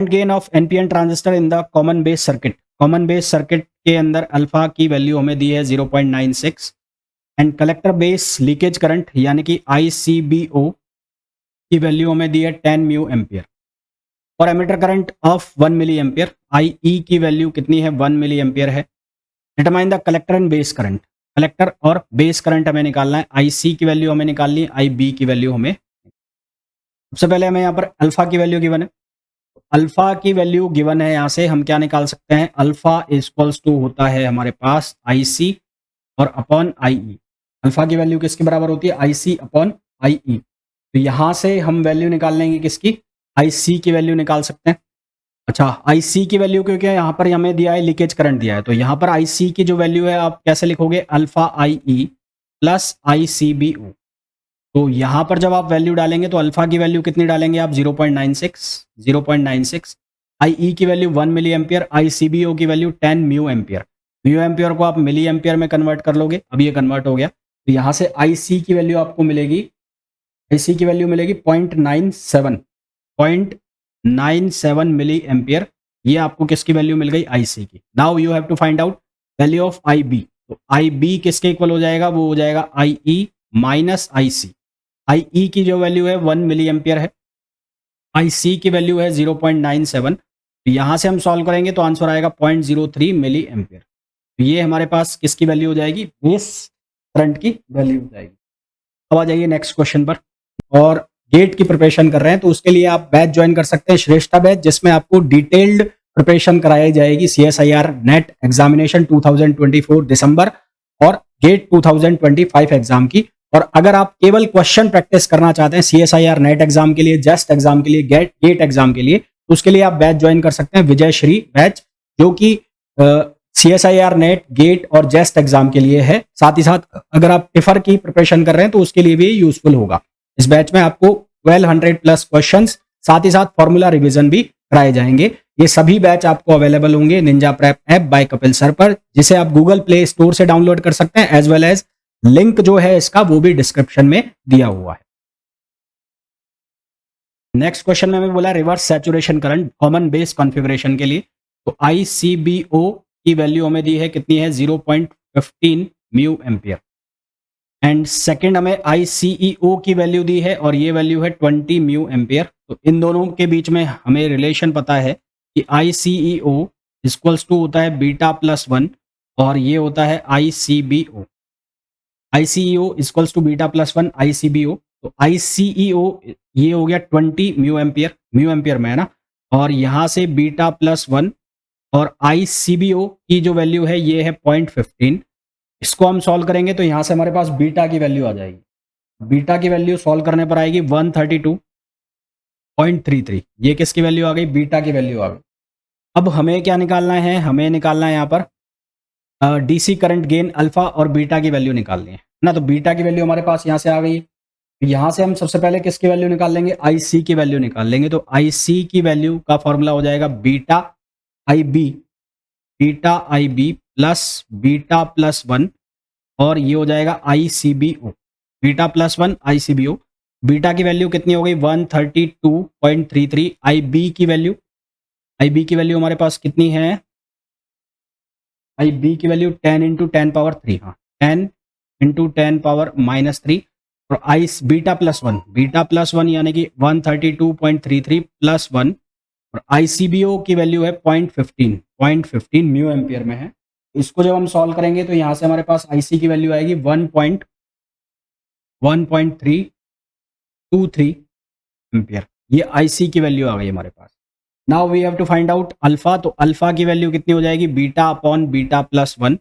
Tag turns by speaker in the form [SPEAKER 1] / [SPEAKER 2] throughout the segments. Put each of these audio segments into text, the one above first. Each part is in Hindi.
[SPEAKER 1] Gain of NPN transistor in the common base circuit. Common base circuit के अंदर अल्फा की वैल्यू हमें दी है 0.96 and collector base leakage current यानी कि ICBO की वैल्यू हमें दी है 10 म्यू एम्पियर और emitter current of 1 milli ampere. IE की वैल्यू कितनी है 1 मिली एम्पियर है। Determine the collector and base current. Collector और बेस करंट हमें निकालना है। IC की वैल्यू हमें निकालनी है, IB की वैल्यू हमें। सबसे पहले हमें यहाँ पर अल्फा की वैल्यू गिवन है। अल्फा की वैल्यू गिवन है, यहाँ से हम क्या निकाल सकते हैं, अल्फा इक्वल्स टू होता है हमारे पास IC और अपॉन IE। अल्फा की वैल्यू किसके बराबर होती है, IC अपॉन IE। तो यहाँ से हम वैल्यू निकाल लेंगे किसकी, IC की वैल्यू निकाल सकते हैं। अच्छा, IC की वैल्यू क्योंकि यहाँ पर हमें दिया है लीकेज करंट दिया है, तो यहाँ पर IC की जो वैल्यू है आप कैसे लिखोगे, अल्फा IE प्लस ICBO। तो यहाँ पर जब आप वैल्यू डालेंगे तो अल्फा की वैल्यू कितनी डालेंगे आप, 0.96। IE की वैल्यू 1 मिली एम्पियर, ICBO की value 10 mu ampere. Mu ampere को आप मिली एम्पियर में कन्वर्ट कर लोगे, अब ये कन्वर्ट हो गया। तो यहाँ से IC की वैल्यू आपको मिलेगी, IC की वैल्यू मिलेगी 0.97 मिली एम्पियर। ये आपको किसकी वैल्यू मिल गई, IC की। Now you have to find out value of IB। तो IB किसके इक्वल हो जाएगा, वो हो जाएगा IE माइनस IC। IE की जो वैल्यू है 1 मिली एम्पियर है, IC की वैल्यू है 0.97। तो यहाँ से हम सॉल्व करेंगे तो आंसर आएगा 0.03 मिली एम्पियर। तो ये हमारे पास किसकी वैल्यू हो जाएगी, बेस करंट की वैल्यू हो जाएगी। अब आ जाइए नेक्स्ट क्वेश्चन पर। और गेट की प्रिपरेशन कर रहे हैं तो उसके लिए आप बैच ज्वाइन कर सकते हैं, श्रेष्ठा बैच, जिसमें आपको डिटेल्ड प्रिपरेशन कराई जाएगी CSIR नेट एग्जामिनेशन 2024 दिसंबर और गेट 2025 एग्जाम की। और अगर आप केवल क्वेश्चन प्रैक्टिस करना चाहते हैं CSIR नेट एग्जाम के लिए, जस्ट एग्जाम के लिए, गेट एग्जाम के लिए, तो उसके लिए आप बैच ज्वाइन कर सकते हैं, विजय श्री बैच, जो कि CSIR नेट, गेट और जेस्ट एग्जाम के लिए है। साथ ही साथ अगर आप टिफर की प्रिपरेशन कर रहे हैं तो उसके लिए भी यूजफुल होगा। इस बैच में आपको 1200 प्लस क्वेश्चंस, साथ ही साथ फॉर्मूला रिवीजन भी कराए जाएंगे। ये सभी बैच आपको अवेलेबल होंगे Ninja prep app by Kapil sir पर, जिसे आप गूगल प्ले स्टोर से डाउनलोड कर सकते हैं, एज वेल एज लिंक जो है इसका वो भी डिस्क्रिप्शन में दिया हुआ है। नेक्स्ट क्वेश्चन में हमें बोला reverse saturation current common base configuration के लिए। तो ICBO की वैल्यू हमें दी है कितनी है, 0.15 म्यू एम्पियर। एंड सेकंड हमें ICEO की वैल्यू दी है और ये वैल्यू है 20 म्यू एम्पियर। तो इन दोनों के बीच में हमें रिलेशन पता है कि ICEO इक्वल्स टू होता है बीटा प्लस 1 और ये होता है ICBO। ICEO equals to beta plus 1 ICBO। तो ICEO ये हो गया 20 म्यू एम्पियर में है ना, और यहाँ से बीटा प्लस 1 और ICBO की जो वैल्यू है ये है 0.15। इसको हम सॉल्व करेंगे तो यहाँ से हमारे पास बीटा की वैल्यू आ जाएगी। बीटा की वैल्यू सॉल्व करने पर आएगी 132.33। ये किसकी वैल्यू आ गई, बीटा की वैल्यू आ गई। अब हमें क्या निकालना है, हमें निकालना है यहाँ पर DC करंट गेन अल्फा और बीटा की वैल्यू निकालनी है ना। तो बीटा की वैल्यू हमारे पास यहाँ से आ गई। यहाँ से हम सबसे पहले किसकी वैल्यू निकाल लेंगे, IC की वैल्यू निकाल लेंगे। तो IC की वैल्यू का फॉर्मूला हो जाएगा beta IB plus beta plus 1 और ये हो जाएगा ICBO, beta plus 1 ICBO। Beta की वैल्यू कितनी हो गई, 132.33। IB की वैल्यू हमारे पास कितनी है, IB की वैल्यू 10 इंटू 10 पावर 3, हाँ 10 इंटू 10 पावर माइनस 3। और बीटा प्लस 1 यानी कि 132.33 प्लस 1 और ICBO की वैल्यू है 0.15 म्यू एम्पियर में है। इसको जब हम सॉल्व करेंगे तो यहाँ से हमारे पास IC की वैल्यू आएगी 1.323 एम्पियर। ये IC की वैल्यू आ गई हमारे पास। Now we have to find out alpha. तो अल्फा की वैल्यू कितनी हो जाएगी, beta upon beta plus 1।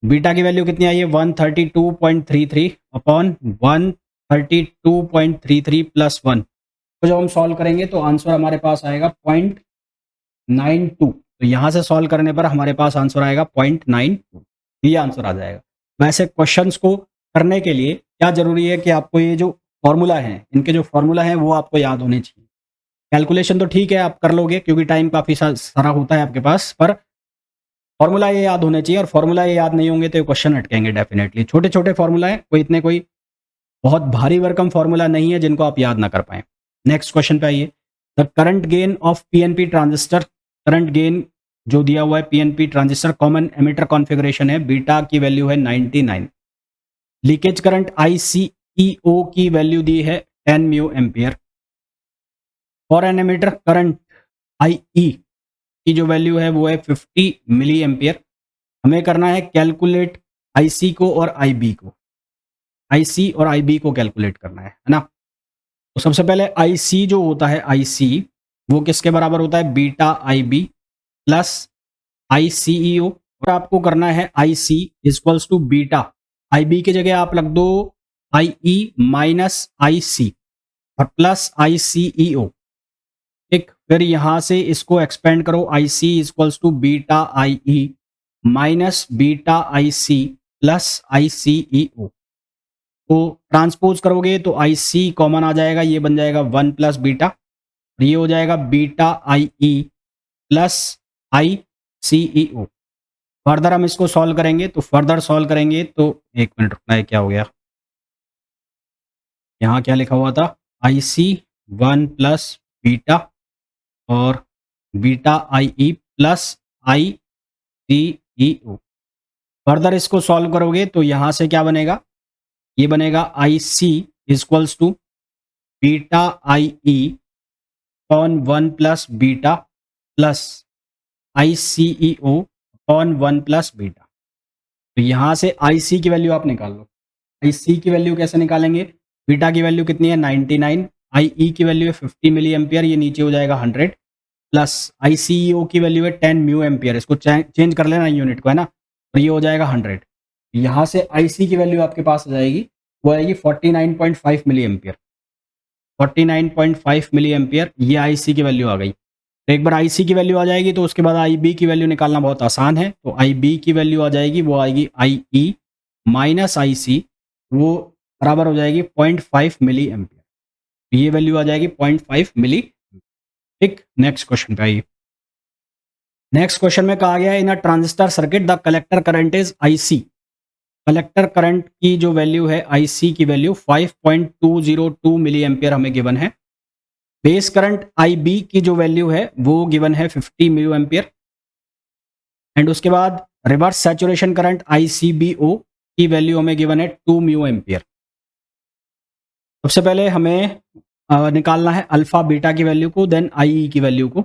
[SPEAKER 1] Beta की वैल्यू कितनी आई है, 132.33 अपॉन 132.33 प्लस 1। तो जब हम सॉल्व करेंगे तो आंसर हमारे पास आएगा 0.92। तो यहाँ से सॉल्व करने पर हमारे पास आंसर आएगा 0.92, ये आंसर आ जाएगा। वैसे क्वेश्चंस को करने के लिए क्या जरूरी है कि आपको ये जो फॉर्मूला है, इनके जो फॉर्मूला है वो आपको याद होने चाहिए। कैलकुलेशन तो ठीक है आप कर लोगे क्योंकि टाइम काफ़ी सारा होता है आपके पास, पर फॉर्मूला ये याद होने चाहिए। और फॉर्मूला ये याद नहीं होंगे तो क्वेश्चन अटकेंगे डेफिनेटली। छोटे छोटे फॉर्मूला है, कोई बहुत भारी भरकम फॉर्मूला नहीं है जिनको आप याद ना कर पाएं। नेक्स्ट क्वेश्चन पे आइए। The current gain of PNP transistor, current gain जो दिया हुआ है PNP transistor common emitter configuration है, बीटा की वैल्यू है 99। लीकेज करंट ICEO की वैल्यू दी है 10 mu ampere. For an emitter current IE की जो वैल्यू है वो है 50 मिली एम्पियर। हमें करना है कैलकुलेट IC को और IB को, IC और IB को कैलकुलेट करना है ना। तो सबसे पहले IC जो होता है IC वो किसके बराबर होता है, बीटा IB प्लस ICEO, और आपको करना है IC equals to beta IB की जगह आप रख दो IE माइनस IC और प्लस ICEO। ठीक, फिर यहां से इसको एक्सपेंड करो, IC equals to beta IE minus beta IC plus ICEO। तो ट्रांसपोज करोगे तो IC कॉमन आ जाएगा, ये बन जाएगा 1 प्लस बीटा, और ये हो जाएगा beta IE plus ICEO। Further हम इसको सॉल्व करेंगे, तो फर्दर सॉल्व करेंगे तो एक मिनट रुकना है, क्या हो गया, यहाँ क्या लिखा हुआ था, IC 1 प्लस बीटा और beta IE plus ICEO। Further इसको सॉल्व करोगे तो यहाँ से क्या बनेगा, ये बनेगा IC equals to beta IE upon 1 plus beta plus ICEO upon 1 plus beta. तो यहाँ से IC की वैल्यू आप निकाल लो। IC की वैल्यू कैसे निकालेंगे, बीटा की वैल्यू कितनी है 99, IE की वैल्यू है 50 मिली एम्पियर, ये नीचे हो जाएगा 100, प्लस ICEO की वैल्यू है 10 म्यू एम्पियर, इसको चेंज कर लेना यूनिट को, है ना, और ये हो जाएगा 100। यहाँ से IC की वैल्यू आपके पास आ जाएगी, वो आएगी 49.5 मिली एम्पियर, 49.5 मिली एम्पियर, ये IC की वैल्यू आ गई। तो एक बार IC की वैल्यू आ जाएगी तो उसके बाद IB की वैल्यू निकालना बहुत आसान है। तो IB की वैल्यू आ जाएगी, वो आएगी IE माइनस IC, वो बराबर हो जाएगी 0.5 मिली एम्पियर, ये वैल्यू आ जाएगी 0.5 मिली। ठीक, नेक्स्ट क्वेश्चन पे आइए। नेक्स्ट क्वेश्चन में कहा गया है in a transistor circuit the collector current is IC। Collector current की जो वैल्यू है IC की वैल्यू 5.202 मिली एम्पियर हमें गिवन है। बेस करंट IB की जो वैल्यू है वो गिवन है 50 म्यू एम्पियर, एंड उसके बाद रिवर्स सैचुरेशन करंट ICBO की वैल्यू हमें गिवन है 2 म्यू एम्पियर। सबसे पहले हमें निकालना है अल्फा बीटा की वैल्यू को, देन IE की वैल्यू को।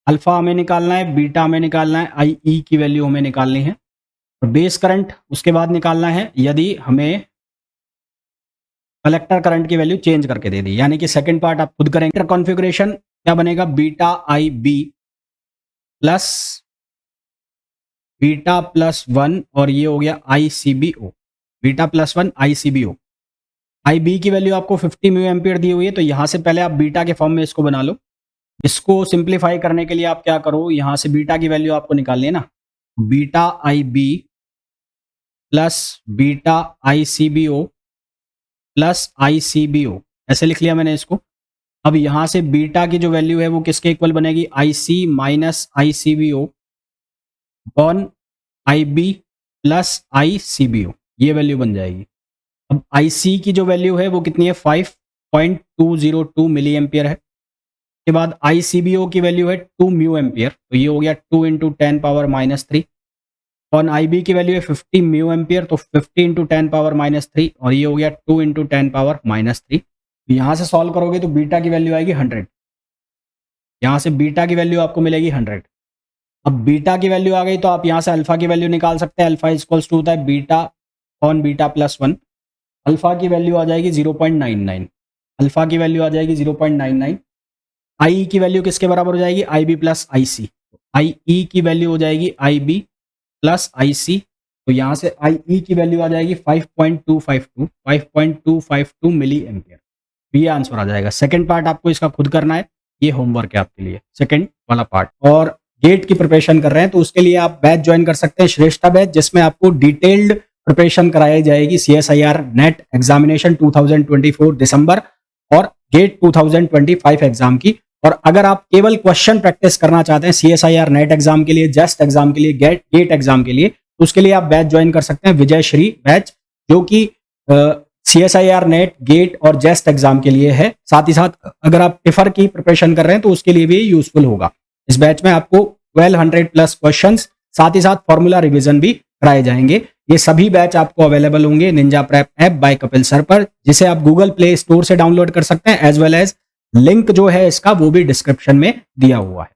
[SPEAKER 1] अल्फा हमें निकालना है, बीटा हमें निकालना है, IE की वैल्यू हमें निकालनी है, और बेस करंट उसके बाद निकालना है यदि हमें कलेक्टर करंट की वैल्यू चेंज करके दे दी, यानी कि सेकंड पार्ट आप खुद करेंगे। कॉन्फ़िगरेशन क्या बनेगा, beta IB plus beta plus 1 और ये हो गया ICBO, beta plus 1 ICBO। IB की वैल्यू आपको 50 म्यू एम्पियर दी हुई है, तो यहाँ से पहले आप बीटा के फॉर्म में इसको बना लो। इसको सिंप्लीफाई करने के लिए आप क्या करो, यहाँ से बीटा की वैल्यू आपको निकालनी है ना, beta IB plus beta ICBO plus ICBO, ऐसे लिख लिया मैंने इसको। अब यहाँ से बीटा की जो वैल्यू है वो किसके इक्वल बनेगी, IC minus ICBO upon IB plus ICBO, ये वैल्यू बन जाएगी। अब IC की जो वैल्यू है वो कितनी है, 5.202 मिली एम्पियर है। के बाद ICBO की वैल्यू है 2 म्यू एम्पियर, तो ये हो गया 2 इंटू 10 पावर माइनस 3, और IB की वैल्यू है 50 म्यू एम्पियर, तो 50 इंटू 10 पावर माइनस 3, और ये हो गया 2 इंटू 10 पावर माइनस 3। यहाँ से सॉल्व करोगे तो बीटा की वैल्यू आएगी 100, यहाँ से बीटा की वैल्यू आपको मिलेगी 100। अब बीटा की वैल्यू आ गई तो आप यहाँ से अल्फा की वैल्यू निकाल सकते हैं। अल्फा इक्वल्स टू होता है beta on beta plus 1। Alpha की वैल्यू आ जाएगी 0.99, अल्फा की वैल्यू आ जाएगी 0.99। आई की वैल्यू किसके बराबर हो जाएगी, IB प्लस IC। IE की वैल्यू हो जाएगी IB प्लस IC, तो यहाँ से IE की वैल्यू आ जाएगी 5.252 मिली एम्पियर। ये आंसर आ जाएगा। सेकंड पार्ट आपको इसका खुद करना है, ये होमवर्क है आपके लिए, सेकंड वाला पार्ट। और गेट की प्रिपरेशन कर रहे हैं तो उसके लिए आप बैच ज्वाइन कर सकते हैं, श्रेष्ठा बैच, जिसमें आपको डिटेल्ड प्रिपरेशन कराई जाएगी CSIR नेट एग्जामिनेशन 2024 दिसंबर और गेट 2025 एग्जाम की। और अगर आप केवल क्वेश्चन प्रैक्टिस करना चाहते हैं CSIR नेट एग्जाम के लिए, जस्ट एग्जाम के लिए, गेट एग्जाम के लिए, तो उसके लिए आप बैच ज्वाइन कर सकते हैं विजय श्री बैच, जो कि CSIR नेट, गेट और जेस्ट एग्जाम के लिए है। साथ ही साथ अगर आप टिफर की प्रिपरेशन कर रहे हैं तो उसके लिए भी यूजफुल होगा। इस बैच में आपको 1200 प्लस क्वेश्चंस, साथ ही साथ फॉर्मूला रिवीजन भी कराए जाएंगे। ये सभी बैच आपको अवेलेबल होंगे Ninja prep app by Kapil sir पर, जिसे आप गूगल प्ले स्टोर से डाउनलोड कर सकते हैं, एज वेल एज लिंक जो है इसका वो भी डिस्क्रिप्शन में दिया हुआ है।